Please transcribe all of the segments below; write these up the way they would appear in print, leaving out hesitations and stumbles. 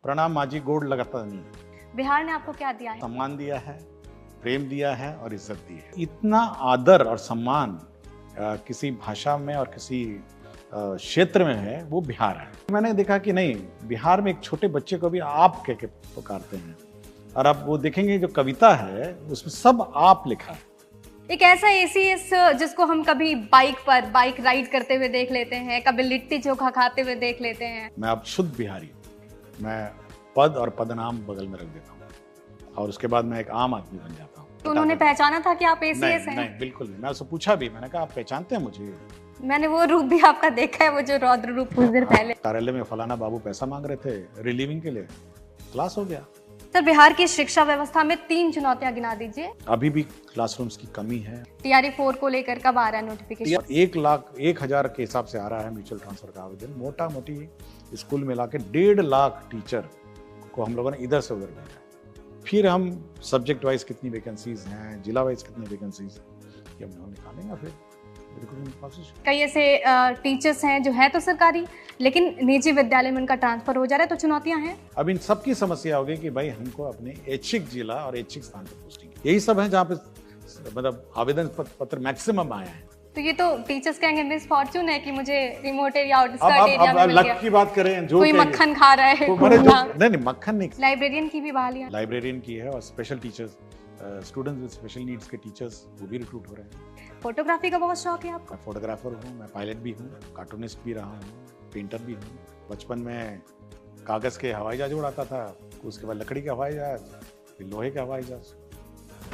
प्रणाम माजी गोड़ लगाता नहीं। बिहार ने आपको क्या दिया है? सम्मान दिया है, प्रेम दिया है और इज्जत दी है। इतना आदर और सम्मान किसी भाषा में और किसी क्षेत्र में है वो बिहार है। मैंने देखा कि नहीं, बिहार में एक छोटे बच्चे को भी आप कह के पुकारते हैं। और अब वो देखेंगे जो कविता है उसमें सब आप लिखा है। एक ऐसा एसीएस जिसको हम कभी बाइक राइड करते हुए देख लेते हैं, कभी लिट्टी चोखा खाते हुए देख लेते हैं। मैं अब शुद्ध बिहारी हूँ। मैं पद और पदनाम बगल में रख देता हूँ और उसके बाद मैं एक आम आदमी बन जाता हूँ। तो उन्होंने पहचाना था कि आप एसीएस हैं? नहीं, बिल्कुल नहीं। मैं उससे पूछा भी, मैंने कहा आप पहचानते हैं मुझे? मैंने वो रूप भी आपका देखा है, वो जो रौद्र रूप कुछ देर पहले। कार्यालय में फलाना बाबू पैसा मांग रहे थे रिलीविंग के लिए, क्लास हो गया। सर, बिहार की शिक्षा व्यवस्था में 3 चुनौतियां गिना दीजिए। अभी भी क्लासरूम्स की कमी है। टीआरई 4 को लेकर कब आ रहा है नोटिफिकेशन? 1,01,000 के हिसाब से आ रहा है म्यूचुअल ट्रांसफर का आवेदन। मोटा मोटी स्कूल में लाके 1.5 लाख टीचर को हम लोगों ने इधर से उधर भेजा। फिर हम सब्जेक्ट वाइज कितनी वैकेंसीज हैं, जिला वाइज कितनी वैकेंसीज हैं, ये हम निकालेंगे। फिर कई ऐसे टीचर्स हैं जो है तो सरकारी, लेकिन निजी विद्यालय में उनका ट्रांसफर हो जा रहा है, तो चुनौतियां हैं। अब इन सब की समस्या होगी कि भाई हमको अपने ऐच्छिक जिला और ऐच्छिक स्थान पर पोस्टिंग, यही सब है जहाँ पे मतलब आवेदन पत्र मैक्सिमम आया है। तो ये तो टीचर्स कहेंगे मिस फॉर्चून है कि मुझे रिमोट एरिया आउटस्कर्ट एरिया में मिल गया। लक की बात करें, जो कोई मक्खन खा रहा है, नहीं मक्खन नहीं। लाइब्रेरियन की भी बहालियां, लाइब्रेरियन की है और special teachers, students with special needs के टीचर्स वो भी रिक्रूट हो रहे हैं। फोटोग्राफी का बहुत शौक है आपको? मैं फोटोग्राफर हूँ, मैं पायलट भी हूँ, कार्टूनिस्ट भी रहा हूँ, पेंटर भी हूँ। बचपन में कागज के हवाई जहाज उड़ाता था, उसके बाद लकड़ी के हवाई जहाज, फिर लोहे के हवाई जहाज,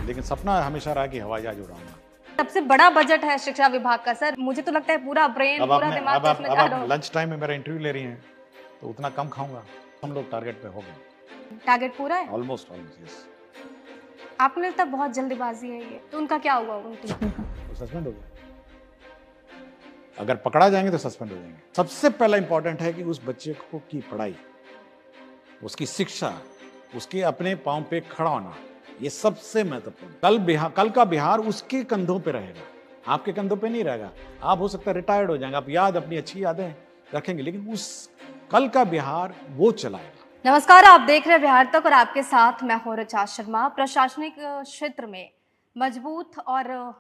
लेकिन सपना हमेशा रहा कि हवाई जहाज उड़ाऊंगा। सबसे बड़ा बजट है शिक्षा विभाग का सर, मुझे तो लगता है पूरा ब्रेन, पूरा दिमाग इसमें जा रहा है। लंच टाइम में मेरा इंटरव्यू ले रही हैं तो उतना कम खाऊंगा। हम लोग टारगेट पे हो गए। टारगेट पूरा है? Almost yes. आपको लगता है बहुत जल्दबाजी है ये, तो उनका क्या हुआ? उनकी सस्पेंड हो गया। अगर पकड़ा जाएंगे तो सस्पेंड हो जाएंगे। सबसे पहला इंपॉर्टेंट है कि उस बच्चे को की पढ़ाई, उसकी शिक्षा, उसके अपने पांव पे खड़ा होना, ये सबसे महत्वपूर्ण। कल का बिहार उसके कंधों पे रहेगा, आपके कंधों पे नहीं रहेगा। आप हो सकता है रिटायर्ड हो जाएंगे, आप याद अपनी अच्छी यादें रखेंगे, लेकिन उस कल का बिहार वो चलाएगा। नमस्कार, आप देख रहे हैं बिहार तक और आपके साथ मैं हूं ऋचा शर्मा। प्रशासनिक क्षेत्र में मजबूत और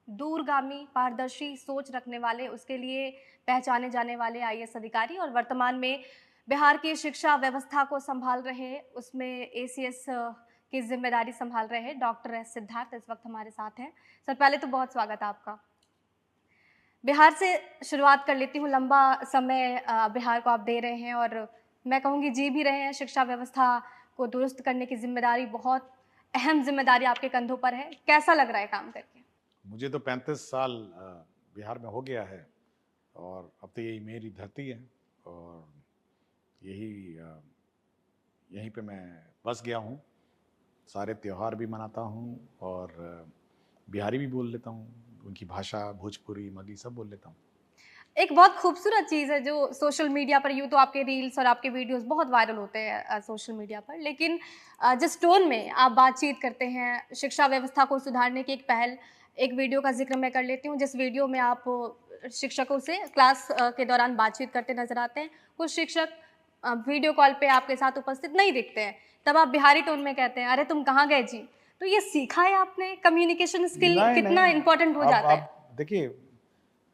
दूरगामी पारदर्शी सोच रखने वाले, उसके लिए पहचाने जाने वाले आईएएस अधिकारी और वर्तमान में बिहार की शिक्षा व्यवस्था को संभाल रहे, उसमें एसीएस की जिम्मेदारी संभाल रहे हैं डॉक्टर एस सिद्धार्थ इस वक्त हमारे साथ हैं। सर, पहले तो बहुत स्वागत है आपका। बिहार से शुरुआत कर लेती हूँ। लंबा समय बिहार को आप दे रहे हैं और मैं कहूँगी जी भी रहे हैं। शिक्षा व्यवस्था को दुरुस्त करने की जिम्मेदारी, बहुत अहम जिम्मेदारी आपके कंधों पर है। कैसा लग रहा है काम करके? मुझे तो 35 साल बिहार में हो गया है और अब तो यही मेरी धरती है और यहीं पे मैं बस गया हूँ। सारे त्यौहार भी मनाता हूँ और बिहारी भी बोल लेता हूँ, उनकी भाषा भोजपुरी, मगही सब बोल लेता हूँ। एक बहुत खूबसूरत चीज़ है जो सोशल मीडिया पर, यूँ तो आपके रील्स और आपके वीडियोस बहुत वायरल होते हैं सोशल मीडिया पर, लेकिन जिस टोन में आप बातचीत करते हैं, शिक्षा व्यवस्था को सुधारने की एक पहल, एक वीडियो का जिक्र मैं कर लेती हूँ जिस वीडियो में आप शिक्षकों से क्लास के दौरान बातचीत करते नजर आते हैं। कुछ शिक्षक वीडियो कॉल पे आपके साथ उपस्थित नहीं दिखते हैं, तब आप बिहारी टोन में कहते हैं, अरे तुम कहाँ गए जी। तो ये सीखा है आपने? कम्युनिकेशन स्किल कितना इंपॉर्टेंट हो जाता है? देखिए,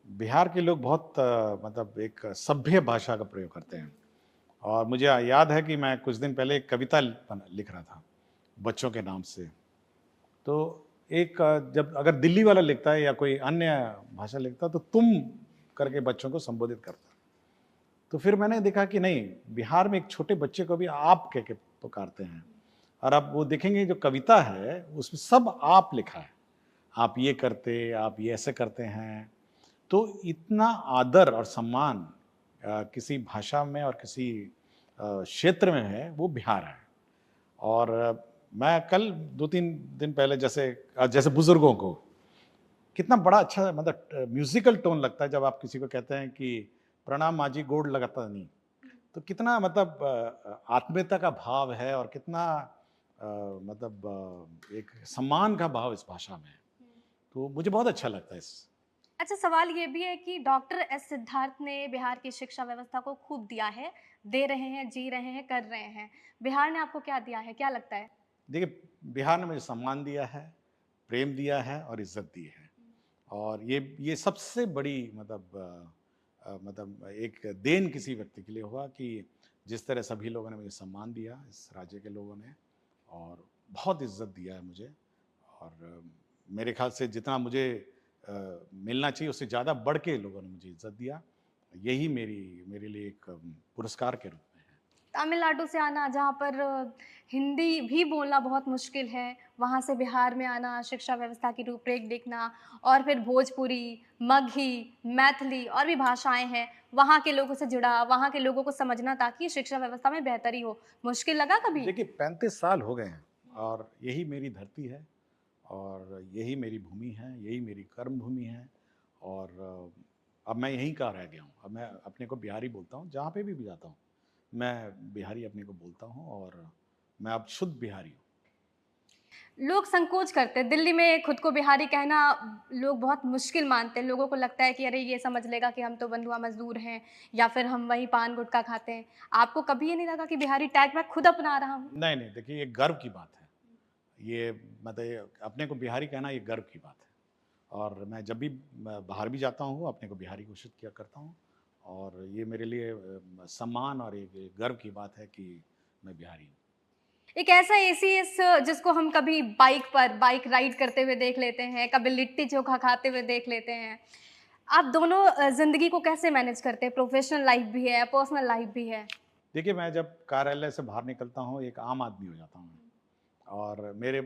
बिहार के लोग बहुत मतलब एक सभ्य भाषा का प्रयोग करते हैं और मुझे याद है कि मैं कुछ दिन पहले एक कविता लिख रहा था बच्चों के नाम से। तो एक जब अगर दिल्ली वाला लिखता है या कोई अन्य भाषा लिखता तो तुम करके बच्चों को संबोधित करता, तो फिर मैंने देखा कि नहीं, बिहार में एक छोटे बच्चे को भी आप कह के पुकारते हैं। और अब वो देखेंगे जो कविता है उसमें सब आप लिखा है। आप ये करते, आप ये ऐसे करते हैं। तो इतना आदर और सम्मान किसी भाषा में और किसी क्षेत्र में है वो बिहार है। और मैं कल 2-3 दिन पहले जैसे बुजुर्गों को कितना बड़ा अच्छा मतलब म्यूजिकल टोन लगता है जब आप किसी को कहते हैं कि प्रणाम माजी गोड़ लगाता नहीं, तो कितना मतलब आत्मीयता का भाव है और कितना मतलब एक सम्मान का भाव इस भाषा में है। तो मुझे बहुत अच्छा लगता है अच्छा, सवाल ये भी है कि डॉक्टर एस सिद्धार्थ ने बिहार की शिक्षा व्यवस्था को खूब दिया है, दे रहे हैं, जी रहे हैं, कर रहे हैं। बिहार ने आपको क्या दिया है? क्या लगता है? देखिए, बिहार ने मुझे सम्मान दिया है, प्रेम दिया है और इज़्ज़त दी है। और ये सबसे बड़ी मतलब एक देन किसी व्यक्ति के लिए हुआ कि जिस तरह सभी लोगों ने मुझे सम्मान दिया, इस राज्य के लोगों ने, और बहुत इज़्ज़त दिया है मुझे। और मेरे ख़्याल से जितना मुझे मिलना चाहिए उससे ज़्यादा बढ़ के लोगों ने मुझे इज़्ज़त दिया। यही मेरे लिए एक पुरस्कार के रूप में है। तमिलनाडु से आना, जहाँ पर हिंदी भी बोलना बहुत मुश्किल है, वहाँ से बिहार में आना, शिक्षा व्यवस्था की रूपरेख देखना और फिर भोजपुरी, मगही, मैथिली और भी भाषाएँ हैं, वहाँ के लोगों से जुड़ा, वहाँ के लोगों को समझना ताकि शिक्षा व्यवस्था में बेहतरी हो। मुश्किल लगा कभी? देखिए, 35 साल हो गए हैं और यही मेरी धरती है और यही मेरी भूमि है, यही मेरी कर्म भूमि है। और अब मैं यहीं का रह गया हूँ। अब मैं अपने को बिहारी बोलता हूँ, जहाँ पे भी जाता हूँ, मैं बिहारी अपने को बोलता हूँ और मैं अब शुद्ध बिहारी हूँ। लोग संकोच करते हैं। दिल्ली में खुद को बिहारी कहना लोग बहुत मुश्किल मानते हैं। लोगों को लगता है कि अरे ये समझ लेगा कि हम तो बंधुआ मज़दूर हैं या फिर हम वहीं पान गुटखा खाते हैं। आपको कभी ये नहीं लगा कि बिहारी टैग मैं खुद अपना रहा हूँ? नहीं, नहीं, देखिए ये गर्व की बात है। ये मतलब ये अपने को बिहारी कहना ये गर्व की बात है। और मैं जब भी बाहर भी जाता हूँ, अपने को बिहारी घोषित किया करता हूँ और ये मेरे लिए सम्मान और एक गर्व की बात है कि मैं बिहारी हूँ। एक ऐसा एसीएस जिसको हम कभी बाइक राइड करते हुए देख लेते हैं, कभी लिट्टी-चोखा खाते हुए देख लेते हैं। आप दोनों ज़िंदगी को कैसे मैनेज करते हैं? प्रोफ़ेशनल लाइफ़ भी है, पर्सनल लाइफ़ भी है। देखिए, मैं जब कार्यालय से बाहर निकलता हूँ, एक आम आदमी हो जाता हूँ और मेरे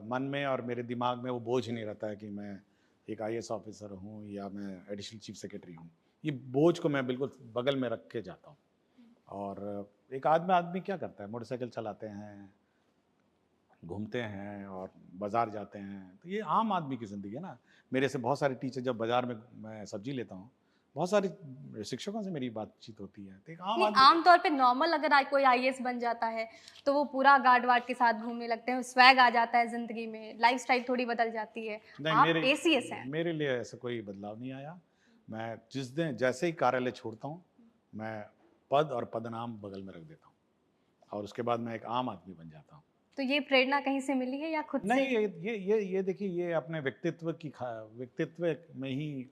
मन में और मेरे दिमाग में वो बोझ नहीं रहता है कि मैं एक आईएएस ऑफिसर हूँ या मैं एडिशनल चीफ सेक्रेटरी हूँ। ये बोझ को मैं बिल्कुल बगल में रख के जाता हूँ। और एक आदमी आदमी क्या करता है? मोटरसाइकिल चलाते हैं, घूमते हैं और बाज़ार जाते हैं, तो ये आम आदमी की ज़िंदगी है ना। मेरे से बहुत सारे टीचर, जब बाज़ार में मैं सब्ज़ी लेता हूँ, बहुत सारे शिक्षकों से मेरी बातचीत होती है, तो एक आम नहीं, आदमी। आम तौर पे नॉर्मल अगर कोई आईएएस बन जाता है, तो वो पूरा गार्ड-वार्ड के साथ घूमने लगते हैं, स्वैग आ जाता है ज़िंदगी में, लाइफ़स्टाइल थोड़ी बदल जाती है। नहीं, आप एसीएस हैं। मेरे लिए ऐसा कोई बदलाव नहीं आया। मैं जिस दिन जैसे ही कार्यालय छोड़ता हूँ, मैं पद और पदनाम बगल में रख देता हूँ और उसके बाद मैं एक आम आदमी बन जाता हूँ। तो ये प्रेरणा कहीं से मिली है या खुद नहीं, से? ये देखिए, ये अपने व्यक्तित्व में ही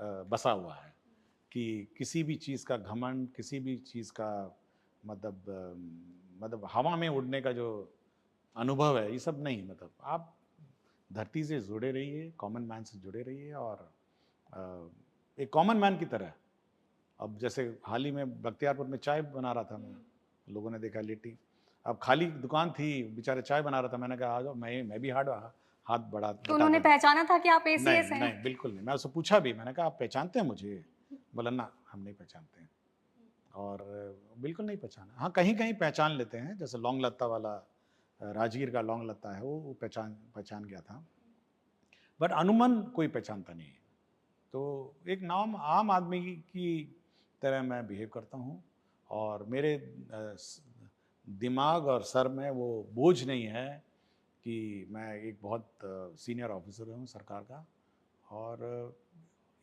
बसा हुआ है कि किसी भी चीज़ का घमंड, किसी भी चीज़ का मतलब हवा में उड़ने का जो अनुभव है, ये सब नहीं। मतलब आप धरती से जुड़े रहिए, कॉमन मैन से जुड़े रहिए और अ, एक कॉमन मैन की तरह। अब जैसे हाल ही में बख्तियारपुर में चाय बना रहा था मैं, लोगों ने देखा लिट्टी। अब खाली दुकान थी, बेचारे चाय बना रहा था, मैंने कहा आ जाओ, मैं भी हाथ तो बटा उन्होंने दें। पहचाना था कि आप नहीं, एसीएस हैं? नहीं, बिल्कुल नहीं। मैं उससे पूछा भी, मैंने कहा आप पहचानते हैं मुझे? बोला ना, हम नहीं पहचानते हैं। और बिल्कुल नहीं पहचाना। हाँ, कहीं-कहीं पहचान लेते हैं, जैसे लौंग लत्ता वाला राजगीर का लौंग लत्ता है, वो पहचान पहचान गया था। बट अमूमन कोई पहचानता नहीं है। तो एक नाम आम आदमी की तरह मैं बिहेव करता हूँ और मेरे दिमाग और सर में वो बोझ नहीं है कि मैं एक बहुत सीनियर ऑफिसर हूँ सरकार का। और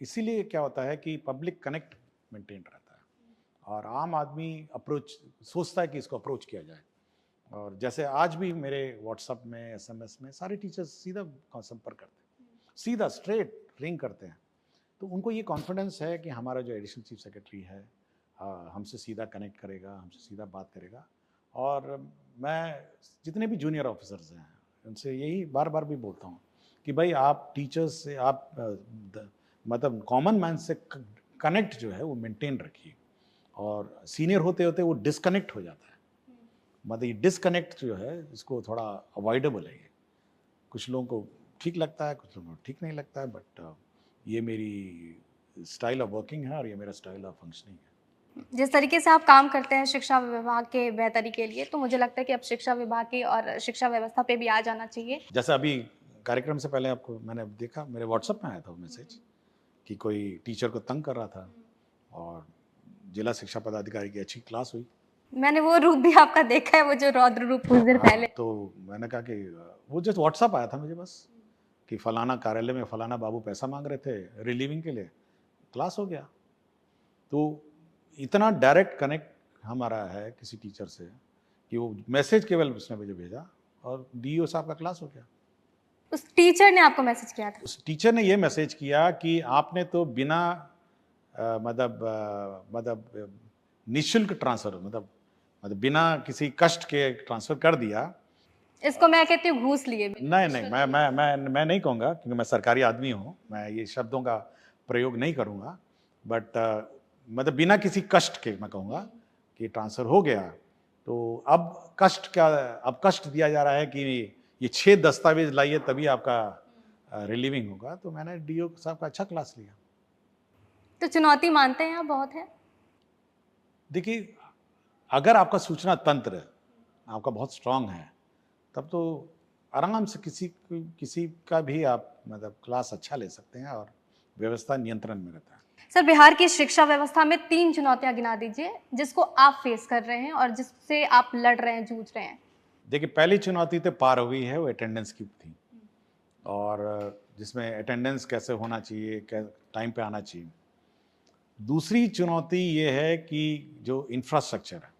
इसीलिए क्या होता है कि पब्लिक कनेक्ट मेंटेन रहता है और आम आदमी अप्रोच सोचता है कि इसको अप्रोच किया जाए। और जैसे आज भी मेरे व्हाट्सएप में, एसएमएस में सारे टीचर्स सीधा संपर्क करते हैं, सीधा स्ट्रेट रिंग करते हैं। तो उनको ये कॉन्फिडेंस है कि हमारा जो एडिशनल चीफ सेक्रेटरी है हमसे सीधा कनेक्ट करेगा, हमसे सीधा बात करेगा। और मैं जितने भी जूनियर ऑफिसर्स हैं उनसे यही बार बार भी बोलता हूँ कि भाई आप टीचर्स से आप मतलब कॉमन मैन से कनेक्ट जो है वो मेंटेन रखिए। और सीनियर होते होते वो डिस्कनेक्ट हो जाता है। मतलब ये डिस्कनेक्ट जो है इसको थोड़ा अवॉइडेबल है। ये कुछ लोगों को ठीक लगता है, कुछ लोगों को ठीक नहीं लगता है, बट ये मेरी स्टाइल ऑफ वर्किंग है और ये मेरा स्टाइल ऑफ फंक्शनिंग है। जिस तरीके से आप काम करते हैं शिक्षा विभाग के बेहतरी के लिए, तो मुझे लगता है कि अब शिक्षा विभाग की और शिक्षा व्यवस्था पे भी आ जाना चाहिए। जैसे अभी कार्यक्रम से पहले आपको मैंने देखा, मेरे व्हाट्सएप में आया था वो मैसेज कि कोई टीचर को तंग कर रहा था और जिला शिक्षा पदाधिकारी की अच्छी क्लास हुई। मैंने वो रूप भी आपका देखा है, वो जो रौद्र रूप कुछ देर हाँ, पहले। तो मैंने कहा कि वो जस्ट व्हाट्सएप आया था मुझे बस कि फलाना कार्यालय में फलाना बाबू पैसा मांग रहे थे रिलीविंग के लिए, क्लास हो गया। तो इतना डायरेक्ट कनेक्ट हमारा है किसी टीचर से कि वो मैसेज केवल उसने मुझे भेजा और डीईओ साहब का क्लास हो गया। उस टीचर ने आपको मैसेज किया था? उस टीचर ने ये मैसेज किया कि आपने तो बिना निःशुल्क ट्रांसफर, मतलब बिना किसी कष्ट के ट्रांसफर कर दिया। इसको मैं कहती हूँ घूस लिए बिना। नहीं नहीं, मैं नहीं कहूँगा क्योंकि मैं सरकारी आदमी हूँ, मैं ये शब्दों का प्रयोग नहीं करूँगा, बट मतलब बिना किसी कष्ट के मैं कहूँगा कि ट्रांसफर हो गया। तो अब कष्ट दिया जा रहा है कि ये 6 दस्तावेज लाइए तभी आपका रिलीविंग होगा। तो मैंने डीओ साहब का अच्छा क्लास लिया। तो चुनौती मानते हैं आप बहुत है? देखिए, अगर आपका सूचना तंत्र आपका बहुत स्ट्रांग है, तब तो आराम से किसी का भी आप मतलब क्लास अच्छा ले सकते हैं और व्यवस्था नियंत्रण में रहता है। सर, बिहार की शिक्षा व्यवस्था में 3 चुनौतियां गिना दीजिए जिसको आप फेस कर रहे हैं और जिससे आप लड़ रहे हैं, जूझ रहे हैं। देखिए, पहली चुनौती तो पार हो गई है, वो अटेंडेंस की थी, और जिसमें अटेंडेंस कैसे होना चाहिए, टाइम पे आना चाहिए। दूसरी चुनौती ये है कि जो इंफ्रास्ट्रक्चर है,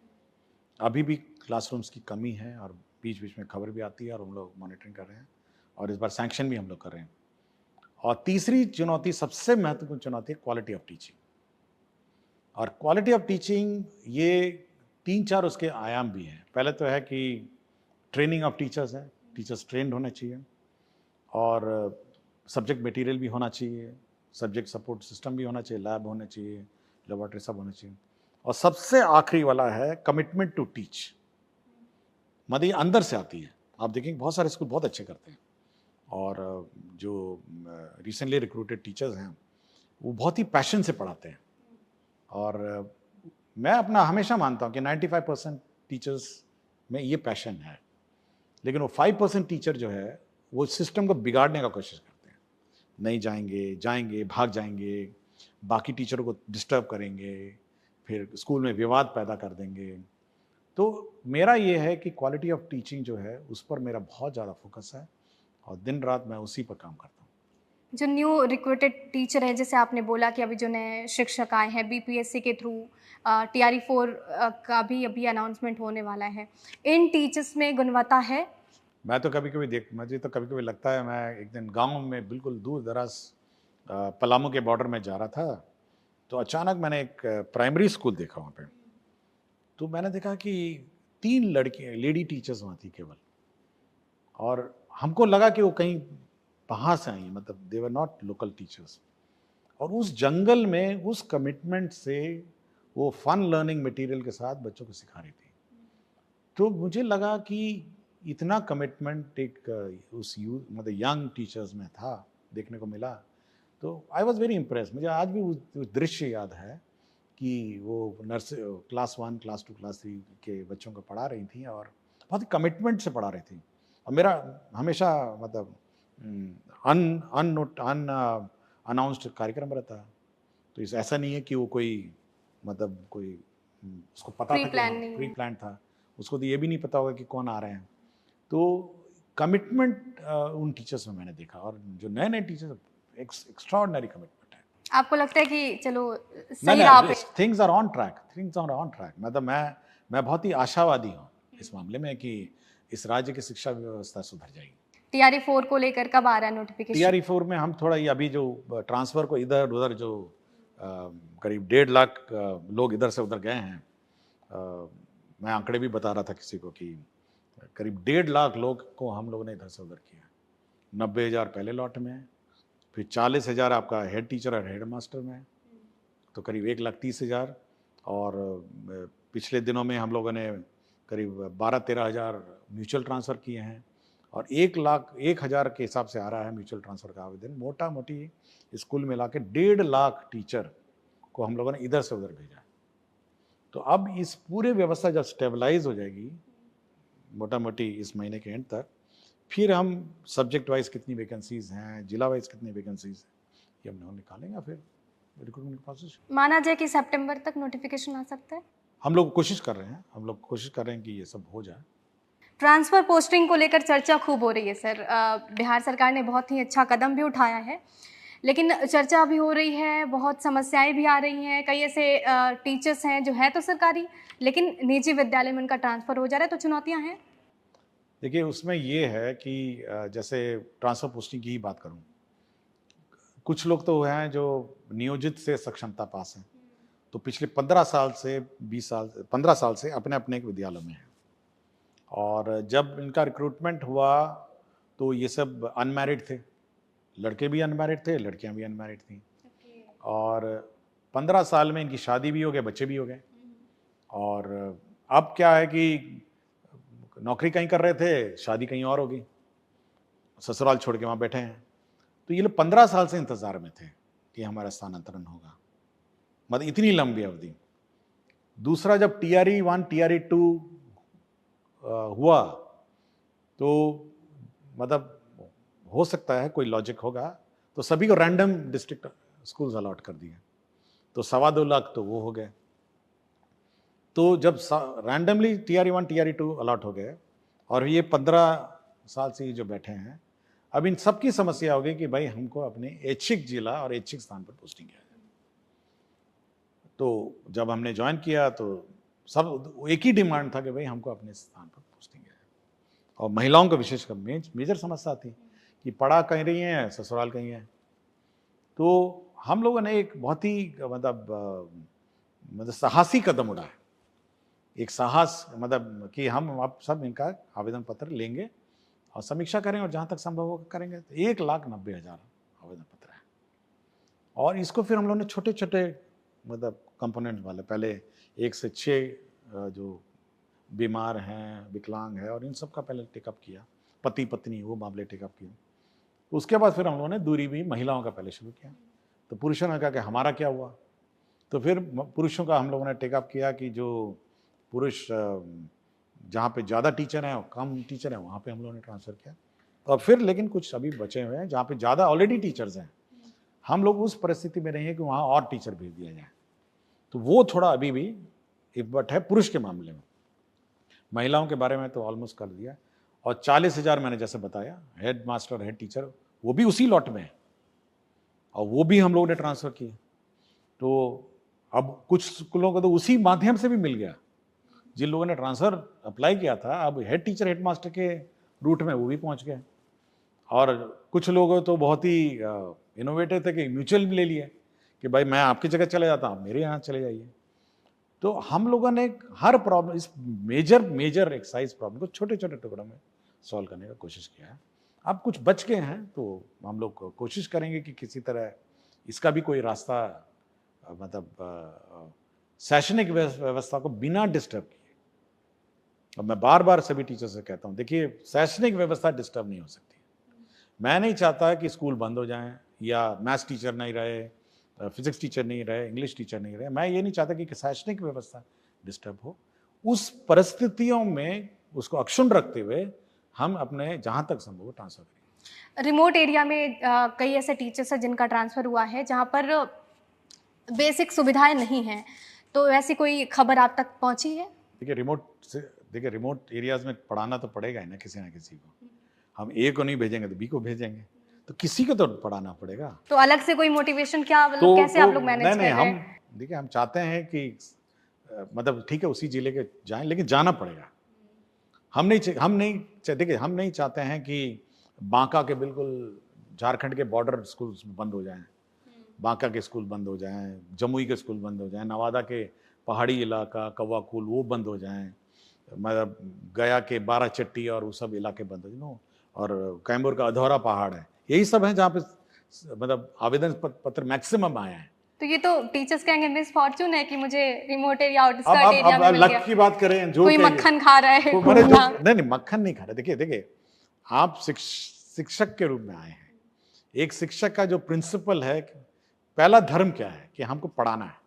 अभी भी क्लासरूम्स की कमी है और बीच बीच में खबर भी आती है और हम लोग मॉनिटरिंग कर रहे हैं और इस बार सैंक्शन भी हम लोग कर रहे हैं। और तीसरी चुनौती, सबसे महत्वपूर्ण चुनौती, है क्वालिटी ऑफ टीचिंग। और क्वालिटी ऑफ टीचिंग ये 3-4 उसके आयाम भी हैं। पहले तो है कि ट्रेनिंग ऑफ टीचर्स है, टीचर्स ट्रेंड होने चाहिए और सब्जेक्ट मटेरियल भी होना चाहिए, सब्जेक्ट सपोर्ट सिस्टम भी होना चाहिए, लैब होने चाहिए, लेबोरेटरी सब होने चाहिए। और सबसे आखिरी वाला है कमिटमेंट टू टीच, मतलब ये अंदर से आती है। आप देखेंगे बहुत सारे स्कूल बहुत अच्छे करते हैं और जो रिसेंटली रिक्रूटेड टीचर्स हैं वो बहुत ही पैशन से पढ़ाते हैं। और मैं अपना हमेशा मानता हूँ कि 95% टीचर्स में ये पैशन है, लेकिन वो 5% टीचर जो है वो सिस्टम को बिगाड़ने का कोशिश करते हैं। नहीं जाएंगे, भाग जाएंगे, बाकी टीचरों को डिस्टर्ब करेंगे, फिर स्कूल में विवाद पैदा कर देंगे। तो मेरा ये है कि क्वालिटी ऑफ टीचिंग जो है उस पर मेरा बहुत ज़्यादा फोकस है और दिन रात मैं उसी पर काम करता हूँ। जो न्यू रिक्रूटेड टीचर है, जैसे आपने बोला कि अभी जो नए शिक्षक आए हैं बीपीएससी के थ्रू, टीआरई 4 का भी अभी अनाउंसमेंट होने वाला है, इन टीचर्स में गुणवत्ता है? मुझे तो कभी कभी लगता है, मैं एक दिन गांव में बिल्कुल दूर दराज पलामू के बॉर्डर में जा रहा था, तो अचानक मैंने एक प्राइमरी स्कूल देखा वहाँ पे। तो मैंने देखा कि 3 लड़की लेडी टीचर्स वहाँ थी केवल, और हमको लगा कि वो कहीं बाहर से आई, मतलब दे वर नॉट लोकल टीचर्स। और उस जंगल में उस कमिटमेंट से वो फन लर्निंग मटेरियल के साथ बच्चों को सिखा रही थी। तो मुझे लगा कि इतना कमिटमेंट एक उस मतलब यंग टीचर्स में था, देखने को मिला। तो आई वॉज वेरी इम्प्रेस। मुझे आज भी उस दृश्य याद है कि वो क्लास 1, क्लास 2, क्लास 3 के बच्चों को पढ़ा रही थी और बहुत ही कमिटमेंट से पढ़ा रही थी। और मेरा हमेशा मतलब अनाउंस्ड कार्यक्रम रहता है, तो इस ऐसा नहीं है कि वो कोई मतलब कोई उसको पता प्री था प्लान कि नहीं प्री है। प्लान था, उसको तो ये भी नहीं पता होगा कि कौन आ रहे हैं। तो कमिटमेंट उन टीचर्स में मैंने देखा, और जो नए नए टीचर्स, एक्स्ट्राऑर्डिनरी कमिटमेंट है। आपको लगता है कि चलो नहीं सही राह पे? नहीं, थिंग्स आर ऑन ट्रैक। मतलब मैं बहुत ही आशावादी हूँ इस मामले में कि इस राज्य की शिक्षा व्यवस्था सुधर जाएगी। टीआरई 4 को लेकर कब आ रहा है नोटिफिकेशन? टीआरई 4 में हम थोड़ा, ये अभी जो ट्रांसफ़र को इधर उधर जो करीब 1.5 लाख लोग इधर से उधर गए हैं, मैं आंकड़े भी बता रहा था किसी को कि करीब 1.5 लाख लोग को हम लोगों ने इधर से उधर किया। 90,000 पहले लॉट में, फिर 40,000 आपका हेड टीचर और हेड मास्टर में, तो करीब 1,30,000। और पिछले दिनों में हम लोगों ने करीब 12-13 हज़ार म्यूचुअल ट्रांसफ़र किए हैं, और 1,01,000 के हिसाब से आ रहा है म्यूचुअल ट्रांसफ़र का आवेदन। मोटा मोटी स्कूल मिला के 1.5 लाख टीचर को हम लोगों ने इधर से उधर भेजा है। तो अब इस पूरे व्यवस्था जब स्टेबलाइज हो जाएगी मोटा मोटी इस महीने के एंड तक, फिर हम सब्जेक्ट वाइज कितनी वैकेंसीज हैं, जिला वाइज कितनी वैकेंसीज हैं, ये हम लोग निकालेंगे, फिर रिक्रूटमेंट प्रोसेस। माना जाए कि सितंबर तक नोटिफिकेशन आ सकता है? हम लोग कोशिश कर रहे हैं कि ये सब हो जाए। ट्रांसफ़र पोस्टिंग को लेकर चर्चा खूब हो रही है सर। बिहार सरकार ने बहुत ही अच्छा कदम भी उठाया है, लेकिन चर्चा भी हो रही है, बहुत समस्याएं भी आ रही हैं। कई ऐसे टीचर्स हैं जो हैं तो सरकारी, लेकिन निजी विद्यालय में उनका ट्रांसफ़र हो जा रहा है, तो चुनौतियां हैं। देखिए, उसमें ये है कि जैसे ट्रांसफ़र पोस्टिंग की ही बात करूं, कुछ लोग तो हैं जो नियोजित से सक्षमता पास हैं, तो पिछले 15 साल से 20 साल 15 साल से अपने अपने एक विद्यालय में हैं। और जब इनका रिक्रूटमेंट हुआ तो ये सब अनमैरिड थे, लड़के भी अनमैरिड थे, लड़कियां भी अनमैरिड थीं। और 15 साल में इनकी शादी भी हो गई, बच्चे भी हो गए। और अब क्या है कि नौकरी कहीं कर रहे थे, शादी कहीं और हो गई, ससुराल छोड़ के वहाँ बैठे हैं। तो ये लोग 15 साल से इंतजार में थे कि हमारा स्थानांतरण होगा, मतलब इतनी लंबी अवधि। दूसरा, जब TRE 1 TRE 2 हुआ तो मतलब हो सकता है कोई लॉजिक होगा, तो सभी को रैंडम डिस्ट्रिक्ट स्कूल्स अलॉट कर दिए, तो 2.25 लाख तो वो हो गए। तो जब रैंडमली TRE 1 TRE 2 अलॉट हो गए और ये 15 साल से ये जो बैठे हैं, अब इन सबकी समस्या होगी कि भाई हमको अपने ऐच्छिक जिला और ऐच्छिक स्थान पर पोस्टिंग किया जाए। तो जब हमने ज्वाइन किया तो सब एक ही डिमांड था कि भाई हमको अपने स्थान पर पोस्टिंग है। और महिलाओं को विशेषकर मेजर समस्या थी कि पढ़ा कहीं रही हैं, ससुराल कहीं है। तो हम लोगों ने एक बहुत ही मतलब साहसी कदम उठाया, एक साहस, मतलब कि हम अब सब इनका आवेदन पत्र लेंगे और समीक्षा करें और जहाँ तक संभव हो करेंगे। तो 1,90,000 आवेदन पत्र है। और इसको फिर हम लोगों ने छोटे छोटे मतलब कंपोनेंट वाले, पहले 1 से 6 जो बीमार हैं, विकलांग है, और इन सब का पहले टेकअप किया, पति पत्नी वो मामले टेकअप किए। उसके बाद फिर हम लोगों ने दूरी भी महिलाओं का पहले शुरू किया। तो पुरुषों ने कहा कि हमारा क्या हुआ, तो फिर पुरुषों का हम लोगों ने टेकअप किया कि जो पुरुष जहाँ पे ज़्यादा टीचर हैं और कम टीचर हैं वहाँ पे हम लोगों ने ट्रांसफ़र किया। और फिर लेकिन कुछ अभी बचे हुए हैं जहाँ पे ज़्यादा ऑलरेडी टीचर्स हैं, हम लोग उस परिस्थिति में नहीं है कि वहाँ और टीचर भेज दिया जाए। तो वो थोड़ा अभी भी इब्बट है पुरुष के मामले में। महिलाओं के बारे में तो ऑलमोस्ट कर दिया। और 40,000 मैंने जैसे बताया हेड मास्टर, हेड टीचर, वो भी उसी लॉट में है और वो भी हम लोगों ने ट्रांसफ़र किए। तो अब कुछ स्कूलों को तो उसी माध्यम से भी मिल गया, जिन लोगों ने ट्रांसफ़र अप्लाई किया था, अब हेड टीचर, हेड मास्टर के रूट में वो भी पहुंच गए। और कुछ लोग तो बहुत ही इनोवेटिव थे कि म्यूचुअल ले लिए कि भाई मैं आपकी जगह चले जाता हूँ, मेरे यहाँ चले जाइए। तो हम लोगों ने हर प्रॉब्लम, इस मेजर एक्साइज प्रॉब्लम को छोटे छोटे टुकड़ों में सॉल्व करने का कोशिश किया है। अब कुछ बच गए हैं तो हम लोग कोशिश करेंगे कि किसी तरह इसका भी कोई रास्ता, मतलब शैक्षणिक व्यवस्था को बिना डिस्टर्ब किए। और मैं बार बार सभी टीचर से कहता हूँ, देखिए शैक्षणिक व्यवस्था डिस्टर्ब नहीं हो सकती। मैं नहीं चाहता कि स्कूल बंद हो जाएं या मैथ्स टीचर नहीं रहे, फिजिक्स टीचर नहीं रहे, इंग्लिश टीचर नहीं रहे। मैं ये नहीं चाहता कि शैक्षणिक व्यवस्था डिस्टर्ब हो। उस परिस्थितियों में उसको अक्षुण्ण रखते हुए हम अपने जहाँ तक संभव हो ट्रांसफ़र करें। रिमोट एरिया में कई ऐसे टीचर्स हैं जिनका ट्रांसफ़र हुआ है जहाँ पर बेसिक सुविधाएं नहीं हैं, तो ऐसी कोई खबर आप तक पहुँची है? देखिए रिमोट एरियाज में पढ़ाना तो पड़ेगा ही ना किसी को। हम A को नहीं भेजेंगे तो B को भेजेंगे, तो किसी को तो पढ़ाना पड़ेगा। तो अलग से कोई मोटिवेशन क्या, मतलब कैसे आप लोग मैनेज कर रहे हैं? देखिए हम चाहते हैं कि मतलब ठीक है उसी जिले के जाएं, लेकिन जाना पड़ेगा। हम नहीं चाहते हैं कि बांका के बिल्कुल झारखंड के बॉर्डर स्कूल बंद हो जाएं, बांका के स्कूल बंद हो जाएं, जमुई के स्कूल बंद हो जाएं, नवादा के पहाड़ी इलाका कौवाकुल वो बंद हो जाएं, मतलब गया के 12 चट्टी और वो सब इलाके बंद हो जाए, और कैमूर का अधौरा पहाड़ है, यही सब है जहाँ पे मतलब आवेदन पत्र मैक्सिमम आए हैं। तो ये तो टीचर्स कहेंगे मिस फॉर्चून है कि मुझे रिमोट एरिया, आउटस्कर्ट एरिया में मिल गया। लक की बात करें, जो कोई मक्खन खा रहा है, नहीं मक्खन नहीं खा रहे। देखिए आप शिक्षक के रूप में आए हैं। एक शिक्षक का जो प्रिंसिपल है, पहला धर्म क्या है कि हमको पढ़ाना है,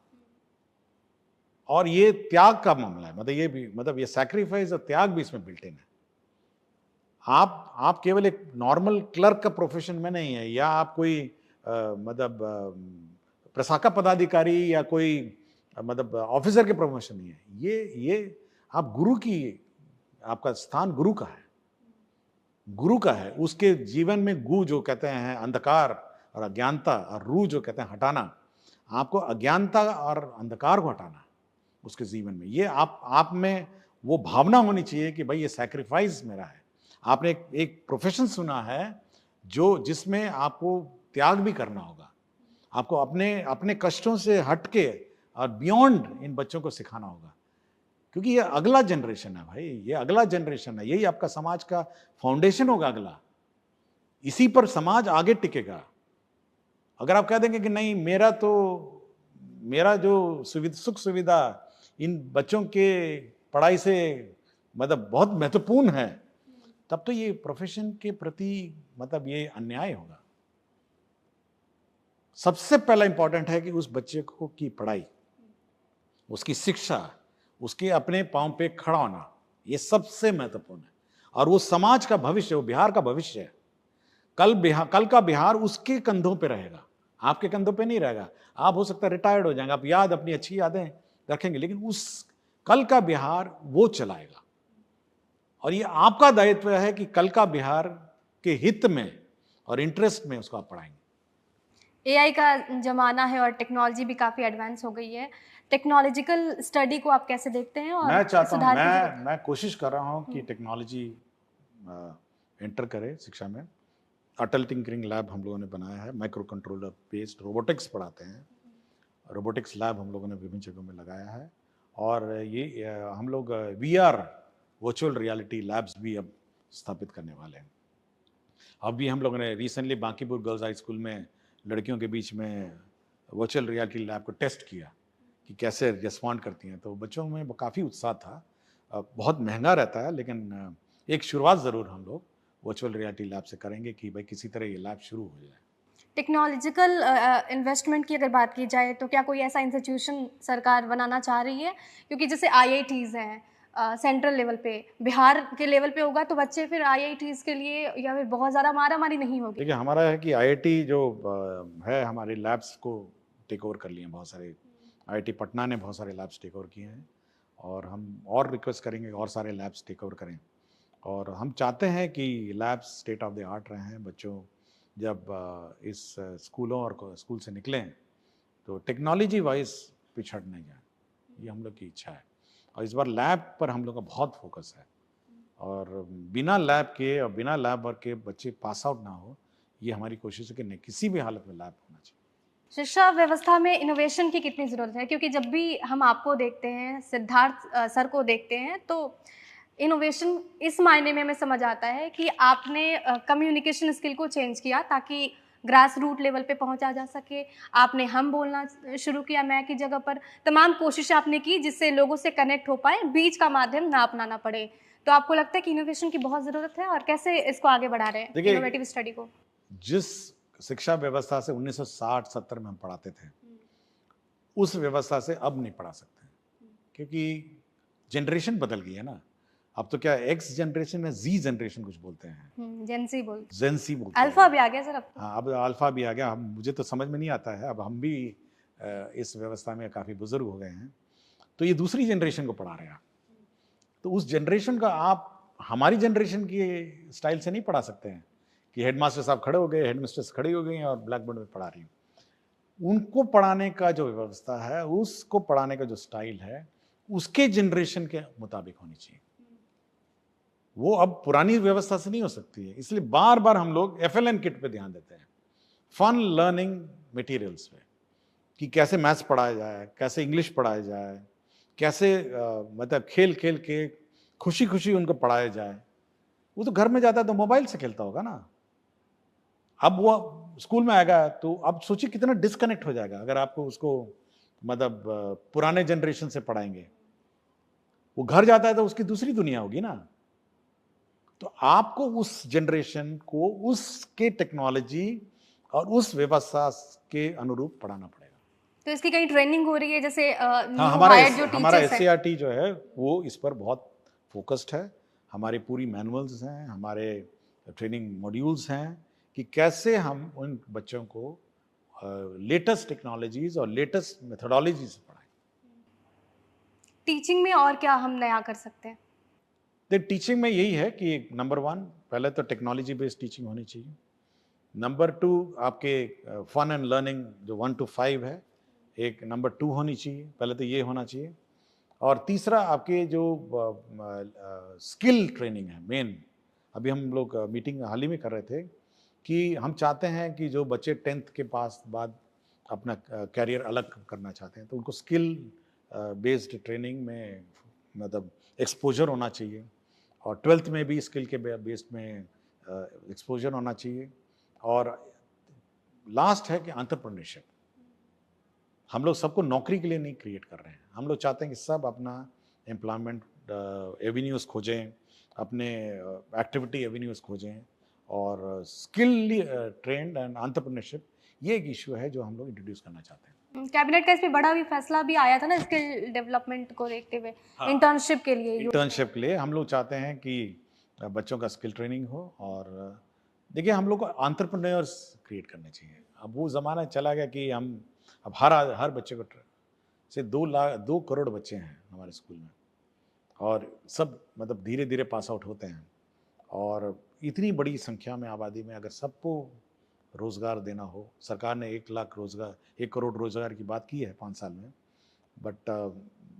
और ये त्याग का मामला है, मतलब ये भी, मतलब ये सैक्रिफाइस और त्याग भी इसमें बिल्ट इन है। आप केवल एक नॉर्मल क्लर्क का प्रोफेशन में नहीं है, या आप कोई मतलब प्रशाखा पदाधिकारी या कोई मतलब ऑफिसर के प्रोफेशन नहीं है। ये आप गुरु की आपका स्थान गुरु का है, गुरु का है। उसके जीवन में गु जो कहते हैं अंधकार और अज्ञानता, और रू जो कहते हैं हटाना, आपको अज्ञानता और अंधकार को हटाना उसके जीवन में। ये आप में वो भावना होनी चाहिए कि भाई ये सैक्रिफाइस मेरा है। आपने एक प्रोफेशन सुना है जो जिसमें आपको त्याग भी करना होगा, आपको अपने अपने कष्टों से हटके और बियॉन्ड इन बच्चों को सिखाना होगा, क्योंकि ये अगला जनरेशन है भाई, ये अगला जनरेशन है, यही आपका समाज का फाउंडेशन होगा अगला, इसी पर समाज आगे टिकेगा। अगर आप कह देंगे कि नहीं मेरा जो सुख सुविधा इन बच्चों के पढ़ाई से मतलब बहुत महत्वपूर्ण है, तब तो ये प्रोफेशन के प्रति मतलब ये अन्याय होगा। सबसे पहला इंपॉर्टेंट है कि उस बच्चे को की पढ़ाई, उसकी शिक्षा, उसके अपने पांव पे खड़ा होना, ये सबसे महत्वपूर्ण है। और वो समाज का भविष्य, वो बिहार का भविष्य है। कल का बिहार उसके कंधों पे रहेगा, आपके कंधों पे नहीं रहेगा। आप हो सकता है रिटायर्ड हो जाएंगे, आप अपनी अच्छी यादें रखेंगे, लेकिन उस कल का बिहार वो चलाएगा। और ये आपका दायित्व है कि कल का बिहार के हित में और इंटरेस्ट में उसको आप पढ़ाएंगे। एआई का ज़माना है और टेक्नोलॉजी भी काफ़ी एडवांस हो गई है। टेक्नोलॉजिकल स्टडी को आप कैसे देखते हैं और मैं चाहता हूँ, सुधार की ज़रूरत? मैं कोशिश कर रहा हूँ कि टेक्नोलॉजी एंटर करे शिक्षा में। अटल टिंकरिंग लैब हम लोगों ने बनाया है, माइक्रो कंट्रोलर बेस्ड रोबोटिक्स पढ़ाते हैं। रोबोटिक्स लैब हम लोगों ने विभिन्न जगहों में लगाया है। और ये हम लोग वीआर वर्चुअल रियलिटी लैब्स भी अब स्थापित करने वाले हैं। अभी हम लोगों ने recently Bankipur girls high school में लड़कियों के बीच में वर्चुअल रियलिटी लैब को टेस्ट किया कि कैसे रिस्पॉन्ड करती हैं, तो बच्चों में काफ़ी उत्साह था। बहुत महंगा रहता है, लेकिन एक शुरुआत ज़रूर हम लोग वर्चुअल रियलिटी लैब से करेंगे कि भाई किसी तरह ये लैब शुरू हो जाए। टेक्नोलॉजिकल इन्वेस्टमेंट की अगर बात की जाए तो क्या कोई ऐसा इंस्टीट्यूशन सरकार बनाना चाह रही है? क्योंकि जैसे आईआईटीज़ हैं सेंट्रल लेवल पे, बिहार के लेवल पे होगा तो बच्चे फिर आईआईटीज़ के लिए या फिर बहुत ज़्यादा मारामारी नहीं होगी? देखिए, हमारा है कि आईआईटी जो है हमारे लैब्स को टेक ओवर कर लिए हैं बहुत सारे। आईआईटी पटना ने बहुत सारे लैब्स टेक ओवर किए हैं, और हम और रिक्वेस्ट करेंगे और सारे लैब्स टेक ओवर करें। और हम चाहते हैं कि labs state of the art रहे हैं। बच्चों जब इस स्कूलों और स्कूल से निकलें तो टेक्नोलॉजी वाइज पिछड़ नहीं जाए, ये हम लोग की इच्छा है। और इस बार लैब पर हम लोग का बहुत फोकस है, और बिना लैब के और बिना लैब वर्क के बच्चे पास आउट ना हो, ये हमारी कोशिश है कि नहीं, किसी भी हालत में लैब होना चाहिए। शिक्षा व्यवस्था में इनोवेशन की कितनी ज़रूरत है? क्योंकि जब भी हम आपको देखते हैं, सिद्धार्थ सर को देखते हैं, तो इनोवेशन इस मायने में हमें समझ आता है कि आपने कम्युनिकेशन स्किल को चेंज किया ताकि ग्रास रूट लेवल पे पहुंचा जा सके। आपने हम बोलना शुरू किया मैं की जगह पर। तमाम कोशिशें आपने की जिससे लोगों से कनेक्ट हो पाए, बीच का माध्यम ना अपनाना पड़े। तो आपको लगता है कि इनोवेशन की बहुत ज़रूरत है और कैसे इसको आगे बढ़ा रहे हैं देखिए, इनोवेटिव स्टडी को? जिस शिक्षा व्यवस्था से 1960-70 में हम पढ़ाते थे, उस व्यवस्था से अब नहीं पढ़ा सकते, क्योंकि जनरेशन बदल गई है ना। अब तो क्या एक्स जनरेशन है, जी जनरेशन कुछ बोलते हैं, जेनसी बोलते जेंसी बोलते हैं। अल्फा भी आ गया सर अब तो। हाँ, अब अल्फा भी आ गया। हम मुझे तो समझ में नहीं आता है, अब हम भी इस व्यवस्था में काफ़ी बुजुर्ग हो गए हैं, तो ये दूसरी जनरेशन को पढ़ा रहे हैं। तो उस जनरेशन का आप हमारी जनरेशन की स्टाइल से नहीं पढ़ा सकते हैं कि हेडमास्टर साहब खड़े हो गए, हेडमिस्ट्रेस खड़ी हो गई हैं और ब्लैक बोर्ड में पढ़ा रही हैं। उनको पढ़ाने का जो व्यवस्था है, उसको पढ़ाने का जो स्टाइल है, उसके जनरेशन के मुताबिक होनी चाहिए। वो अब पुरानी व्यवस्था से नहीं हो सकती है। इसलिए बार बार हम लोग FLN किट पे ध्यान देते हैं, फन लर्निंग मटेरियल्स पे, कि कैसे मैथ्स पढ़ाया जाए, कैसे इंग्लिश पढ़ाया जाए, कैसे मतलब खेल खेल के खुशी खुशी उनको पढ़ाया जाए। वो तो घर में जाता है तो मोबाइल से खेलता होगा ना। अब वो स्कूल में आएगा तो अब सोचिए कितना डिस्कनेक्ट हो जाएगा अगर आपको उसको मतलब पुराने जनरेशन से पढ़ाएंगे। वो घर जाता है तो उसकी दूसरी दुनिया होगी ना। तो आपको उस जनरेशन को उसके टेक्नोलॉजी और उस व्यवस्था के अनुरूप पढ़ाना पड़ेगा। तो इसकी कहीं ट्रेनिंग हो रही है जैसे हाँ, न्यू हमारा हायर्ड जो हमारा टीचर्स हैं? SCRT जो है वो इस पर बहुत फोकस्ड है। हमारे पूरी मैनुअल्स हैं, हमारे ट्रेनिंग मॉड्यूल्स हैं कि कैसे हम उन बच्चों को लेटेस्ट टेक्नोलॉजीज और लेटेस्ट मेथोडोलॉजी से पढ़ाएं। टीचिंग में और क्या हम नया कर सकते हैं? देख टीचिंग में यही है कि नंबर 1 पहले तो टेक्नोलॉजी बेस्ड टीचिंग होनी चाहिए। नंबर 2 आपके फन एंड लर्निंग जो 1 to 5 है, एक नंबर 2 होनी चाहिए, पहले तो ये होना चाहिए। और तीसरा आपके जो स्किल ट्रेनिंग है मेन, अभी हम लोग मीटिंग हाल ही में कर रहे थे कि हम चाहते हैं कि जो बच्चे 10th के पास बाद अपना कैरियर अलग करना चाहते हैं तो उनको स्किल बेस्ड ट्रेनिंग में मतलब एक्सपोजर होना चाहिए, और 12th में भी स्किल के बेस्ड में एक्सपोजर होना चाहिए। और लास्ट है कि एंटरप्रेन्योरशिप, हम लोग सबको नौकरी के लिए नहीं क्रिएट कर रहे हैं, हम लोग चाहते हैं कि सब अपना एम्प्लॉयमेंट एवेन्यूज़ खोजें, अपने एक्टिविटी एवेन्यूज़ खोजें, और स्किल ट्रेंड एंड एंटरप्रेन्योरशिप ये एक इशू है जो हम लोग इंट्रोड्यूस करना चाहते हैं। कैबिनेट का इसमें बड़ा भी फैसला भी आया था ना स्किल डेवलपमेंट को देखते हुए, हाँ। इंटर्नशिप के लिए इंटर्नशिप के लिए हम लोग चाहते हैं कि बच्चों का स्किल ट्रेनिंग हो। और देखिए हम लोग को एंटरप्रेन्योर्स क्रिएट करने चाहिए। अब वो ज़माना चला गया कि हम अब हर बच्चे को से 2 करोड़ बच्चे हैं हमारे स्कूल में, और सब मतलब धीरे धीरे पास आउट होते हैं, और इतनी बड़ी संख्या में आबादी में अगर सबको रोज़गार देना हो, सरकार ने 1 लाख रोज़गार 1 करोड़ रोज़गार की बात की है 5 साल में, बट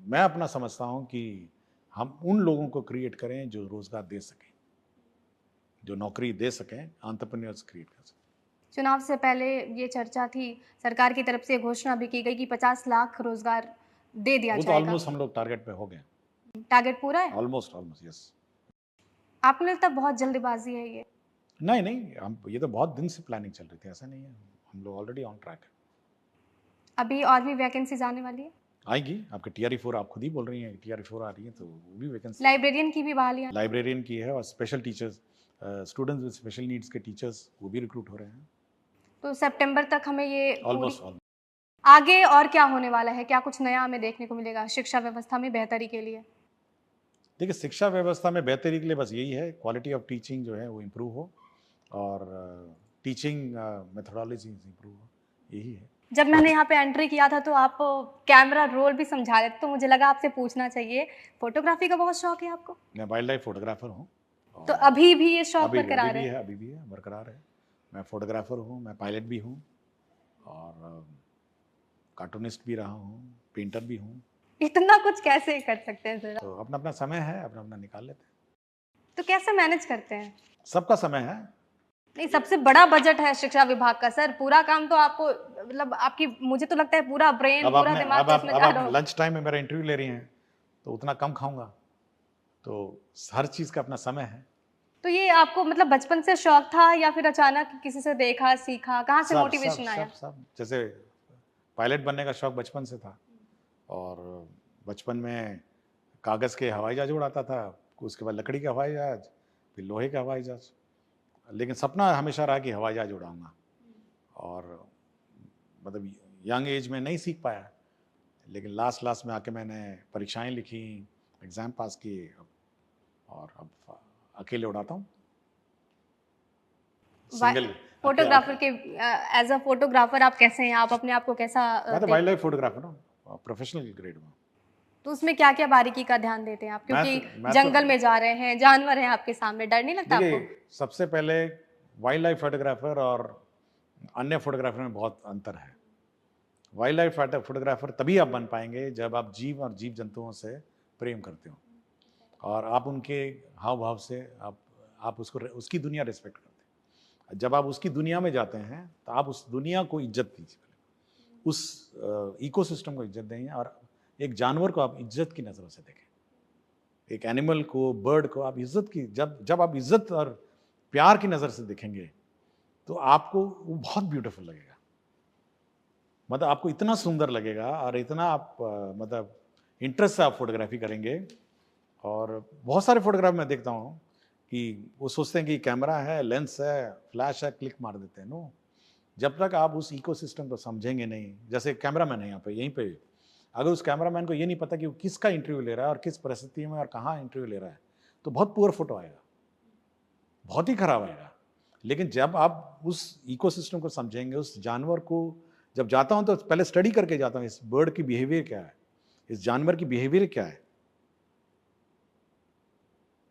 मैं अपना समझता हूँ कि हम उन लोगों को क्रिएट करें जो रोज़गार दे सकें, जो नौकरी दे सकें, एंटरप्रेन्योर्स क्रिएट कर सकें। चुनाव से पहले ये चर्चा थी, सरकार की तरफ से घोषणा भी की गई कि 50 लाख रोजगार दे दिया वो तो जाएगा। ऑलमोस्ट हम लोग टारगेट पे हो गए, टारगेट पूरा है? Almost yes. आपको लगता है बहुत जल्दबाजी है ये? नहीं, हम ये तो बहुत दिन से प्लानिंग चल रही थी, ऐसा नहीं है, हम लोग ऑलरेडी ऑन ट्रैक है। अभी और भी वैकेंसीज आने वाली है? आएगी, आपके TRE4 आप खुद ही बोल रही हैं, TRE4 आ रही है तो वो भी वैकेंसी। लाइब्रेरियन की भी बहाली है? लाइब्रेरियन की है, और special teachers, students with special needs के टीचर्स वो भी रिक्रूट हो रहे हैं। तो सितंबर तक हमें ये ऑलमोस्ट आगे और क्या होने वाला है? क्या कुछ नया हमें देखने को मिलेगा शिक्षा व्यवस्था में बेहतरी के लिए? देखिए शिक्षा व्यवस्था में बेहतरी के लिए बस यही है, क्वालिटी ऑफ टीचिंग जो है वो इम्प्रूव हो, और टीचिंग मेथोडोलॉजी इम्प्रूव हो, यही है। जब मैंने यहाँ पे एंट्री किया था तो आप कैमरा रोल भी समझा रहे थे, तो मुझे लगा आपसे पूछना चाहिए, फोटोग्राफी का बहुत शौक है आपको? मैं वाइल्ड लाइफ फोटोग्राफर हूँ। तो अभी भी ये शौक बरकरार है? अभी भी है, बरकरार है। मैं फोटोग्राफर हूँ, मैं पायलट भी हूँ, और कार्टूनिस्ट भी रहा हूँ, पेंटर भी हूँ। इतना कुछ कैसे कर सकते हैं सर? तो अपना अपना समय है, अपना अपना निकाल लेते हैं। तो कैसे मैनेज करते हैं? सबका समय है। नहीं, सबसे बड़ा बजट है शिक्षा विभाग का सर, पूरा काम तो आपको मतलब आपकी, मुझे तो लगता है पूरा ब्रेन पूरा दिमाग तो इसमें जा रहा अब हो। लंच टाइम में मेरा इंटरव्यू ले रही हैं तो उतना कम खाऊंगा, तो हर चीज का अपना समय है। तो ये आपको मतलब बचपन से शौक था या फिर अचानक किसी से देखा सीखा, कहाँ से मोटिवेशन आया? सब जैसे पायलट बनने का शौक बचपन से था, और बचपन में कागज़ के हवाई जहाज उड़ाता था, उसके बाद लकड़ी का हवाई जहाज, फिर लोहे का हवाई जहाज, लेकिन सपना हमेशा रहा कि हवाई जहाज उड़ाऊंगा, और मतलब यंग एज में नहीं सीख पाया, लेकिन लास्ट में आके मैंने परीक्षाएं लिखी, एग्ज़ाम पास किए, और अब अकेले उड़ाता हूँ सिंगल। फोटोग्राफर के एज अ फोटोग्राफर आप कैसे हैं? आप अपने आप को कैसा मैं तो वाइल्ड लाइफ फोटोग्राफर हूँ, प्रोफेशनल ग्रेड में। तो उसमें क्या क्या बारीकी का ध्यान देते हैं आप? क्योंकि जंगल में जा रहे हैं, जानवर हैं आपके सामने, डर नहीं लगता आपको? सबसे पहले वाइल्ड लाइफ फोटोग्राफर और अन्य फोटोग्राफर में बहुत अंतर है। वाइल्ड लाइफ फोटोग्राफर तभी आप बन पाएंगे जब आप जीव और जीव जंतुओं से प्रेम करते हो, और आप उनके हाव भाव से आप उसको उसकी दुनिया रिस्पेक्ट करते हैं। जब आप उसकी दुनिया में जाते हैं तो आप उस दुनिया को इज्जत दीजिए, उस इकोसिस्टम को इज्जत दें, और एक जानवर को आप इज्जत की नज़रों से देखें, एक एनिमल को, बर्ड को आप इज्जत की, जब आप इज्जत और प्यार की नज़र से देखेंगे तो आपको वो बहुत ब्यूटीफुल लगेगा, मतलब आपको इतना सुंदर लगेगा, और इतना आप मतलब इंटरेस्ट से आप फोटोग्राफी करेंगे। और बहुत सारे फोटोग्राफ मैं देखता हूँ कि वो सोचते हैं कि कैमरा है, लेंस है, फ्लैश है, क्लिक मार देते हैं। नो, जब तक आप उस इकोसिस्टम को समझेंगे नहीं, जैसे कैमरामैन है यहाँ पे, यहीं पे अगर उस कैमरामैन को ये नहीं पता कि वो किसका इंटरव्यू ले रहा है और किस परिस्थिति में और कहाँ इंटरव्यू ले रहा है, तो बहुत पुअर फोटो आएगा, बहुत ही खराब आएगा। लेकिन जब आप उस इकोसिस्टम को समझेंगे, उस जानवर को, जब जाता हूँ तो पहले स्टडी करके जाता हूँ, इस बर्ड की बिहेवियर क्या है, इस जानवर की बिहेवियर क्या है,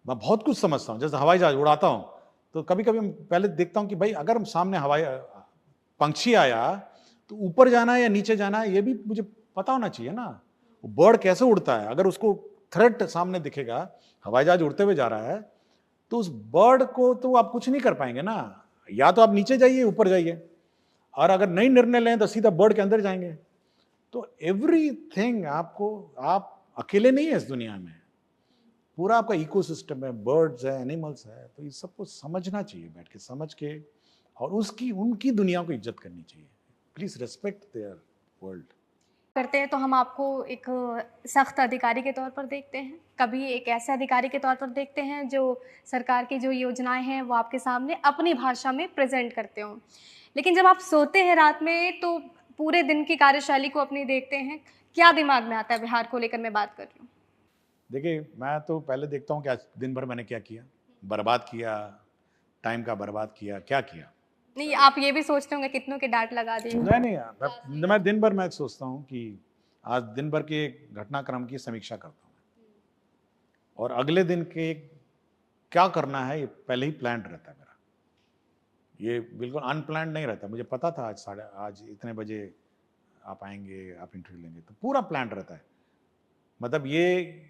मैं बहुत कुछ समझता हूँ। जैसे हवाई जहाज उड़ाता हूँ, तो कभी-कभी मैं पहले देखता हूँ कि भाई अगर हम सामने पंछी आया, तो ऊपर जाना है या नीचे जाना है, ये भी मुझे पता होना चाहिए ना। वो बर्ड कैसे उड़ता है? अगर उसको थ्रेट सामने दिखेगा, हवाई जहाज उड़ते हुए जा रहा है, तो उस बर्ड को तो आप कुछ नहीं कर पाएँगे ना। या तो आप नीचे जाइए, ऊपर जाइए, और अगर नहीं निर्णय लें, तो सीधा बर्ड के अंदर जाएँगे। तो एवरीथिंग आप अकेले नहीं हैं इस दुनिया में। पूरा आपका इकोसिस्टम है, बर्ड्स है, एनिमल्स है, तो ये सबको समझना चाहिए, बैठ के समझ के, और उसकी उनकी दुनिया को इज्जत करनी चाहिए। Please respect there world. करते हैं तो हम आपको एक सख्त अधिकारी के तौर पर देखते हैं, कभी एक ऐसे अधिकारी के तौर पर देखते हैं जो सरकार की जो योजनाएं हैं वो आपके सामने अपनी भाषा में प्रेजेंट करते हों। लेकिन जब आप सोते हैं रात में तो पूरे दिन की कार्यशैली को अपनी देखते हैं, क्या दिमाग में आता है? बिहार को लेकर मैं बात कर रही हूँ। देखिए, मैं तो पहले देखता हूँ कि आज दिन भर मैंने क्या किया, बर्बाद किया, टाइम का बर्बाद किया, क्या किया। नहीं, आप ये भी सोचते होंगे कितनों के डांट लगा दी। नहीं नहीं यार, मैं दिन भर मैं सोचता हूँ कि आज दिन भर के घटनाक्रम की समीक्षा करता हूँ, और अगले दिन के क्या करना है ये पहले ही प्लान रहता है मेरा। ये बिल्कुल अनप्लान नहीं रहता। मुझे पता था आज इतने बजे आप आएंगे, आप इंटरव्यू लेंगे, तो पूरा प्लान रहता है। मतलब ये,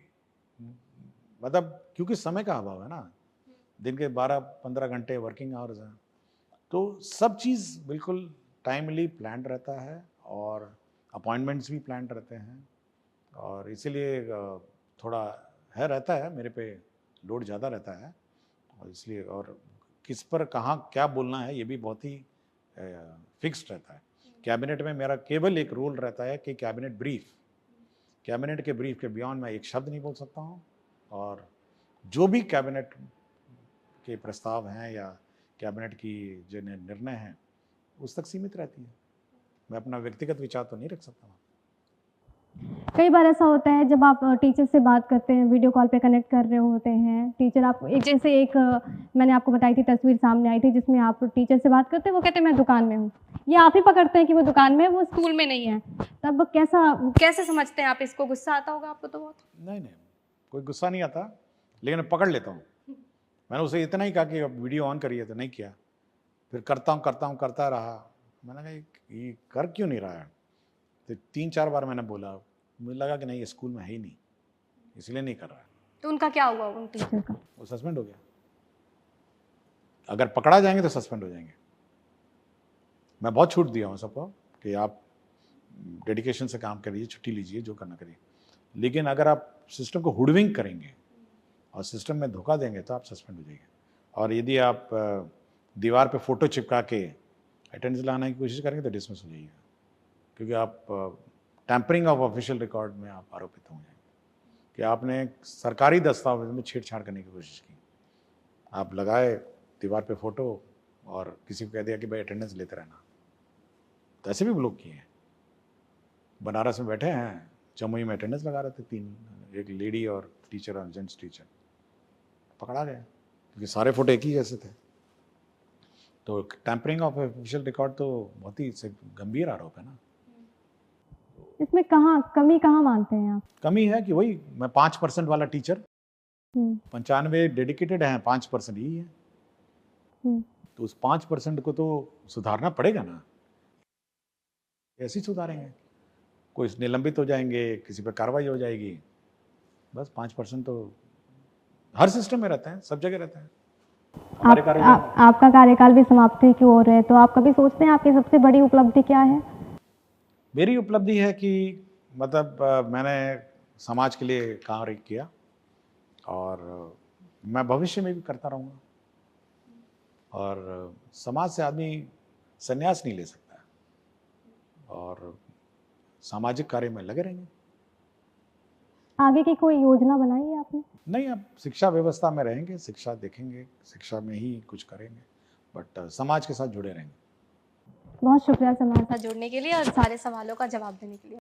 मतलब क्योंकि समय का अभाव है ना, दिन के 12-15 घंटे वर्किंग आवर्स हैं, तो सब चीज़ बिल्कुल टाइमली प्लान रहता है, और अपॉइंटमेंट्स भी प्लान रहते हैं, और इसीलिए थोड़ा रहता है मेरे पे, लोड ज़्यादा रहता है, और इसलिए, और किस पर कहाँ क्या बोलना है ये भी बहुत ही फिक्स्ड रहता है। कैबिनेट में मेरा केवल एक रूल रहता है कि कैबिनेट के ब्रीफ के बियॉन्ड मैं एक शब्द नहीं बोल सकता हूँ, और जो भी कैबिनेट के प्रस्ताव हैं या कैबिनेट की जो निर्णय हैं उस तक सीमित रहती है। मैं अपना व्यक्तिगत विचार तो नहीं रख सकता हूँ। कई बार ऐसा होता है जब आप टीचर से बात करते हैं, वीडियो कॉल पे कनेक्ट कर रहे होते हैं, टीचर आपको एक मैंने आपको बताई थी तस्वीर सामने आई थी जिसमें आप टीचर से बात करते हैं, वो कहते हैं मैं दुकान में हूँ। ये आप ही पकड़ते हैं कि वो दुकान में है, वो स्कूल में नहीं है। तब कैसे समझते हैं आप इसको? गुस्सा आता होगा आपको तो बहुत। नहीं, कोई गुस्सा नहीं आता, लेकिन मैं पकड़ लेता हूँ। मैंने उसे इतना ही कहा कि अब वीडियो ऑन करिए, तो नहीं किया। फिर करता रहा। मैंने कहा ये कर क्यों नहीं रहा है? तो 3-4 बार मैंने बोला, मुझे लगा कि नहीं, ये स्कूल में है ही नहीं, इसलिए नहीं कर रहा है। तो उनका क्या हुआ उन टीचर का? वो सस्पेंड हो गया। अगर पकड़ा जाएंगे तो सस्पेंड हो जाएंगे। मैं बहुत छूट दिया हूँ सबको कि आप डेडिकेशन से काम करिए, छुट्टी लीजिए, जो करना करिए, लेकिन अगर आप सिस्टम को हुडविंग करेंगे और सिस्टम में धोखा देंगे तो आप सस्पेंड हो जाएंगे। और यदि आप दीवार पे फोटो चिपका के अटेंडेंस लाने की कोशिश करेंगे तो डिसमिस हो जाइएगा, क्योंकि आप टैंपरिंग ऑफ ऑफिशियल रिकॉर्ड में आप आरोपित हो जाएंगे कि आपने सरकारी दस्तावेज में छेड़छाड़ करने की कोशिश की। आप लगाए दीवार पे फोटो और किसी को कह दिया कि भाई अटेंडेंस लेते रहना। तो ऐसे भी लोग किए हैं। बनारस में बैठे हैं, जमुई में अटेंडेंस लगा रहे थे 3, एक लेडी और टीचर और जेंट्स टीचर, पकड़ा गया क्योंकि सारे फोटो एक ही जैसे थे। तो टैंपरिंग ऑफ ऑफिशियल रिकॉर्ड तो बहुत ही गंभीर आरोप है ना। इसमें कमी कहाँ मानते हैं आप? कमी है कि वही मैं 5% वाला टीचर, 95 डेडिकेटेड हैं, 5% ही है। तो उस 5% को तो सुधारना पड़ेगा ना। कैसे सुधारेंगे? कोई निलंबित हो जाएंगे, किसी पर कार्रवाई हो जाएगी। बस 5% तो हर सिस्टम में रहता है, सब जगह रहता है। आपका कार्यकाल भी समाप्ति की ओर है, तो आप कभी सोचते हैं आपकी सबसे बड़ी उपलब्धि क्या है? मेरी उपलब्धि है कि मतलब मैंने समाज के लिए कार्य किया, और मैं भविष्य में भी करता रहूँगा। और समाज से आदमी संन्यास नहीं ले सकता है, और सामाजिक कार्य में लगे रहेंगे। आगे की कोई योजना बनाई है आपने? नहीं, अब शिक्षा व्यवस्था में रहेंगे, शिक्षा देखेंगे, शिक्षा में ही कुछ करेंगे, बट समाज के साथ जुड़े रहेंगे। बहुत शुक्रिया समाज साथ जुड़ने के लिए और सारे सवालों का जवाब देने के लिए।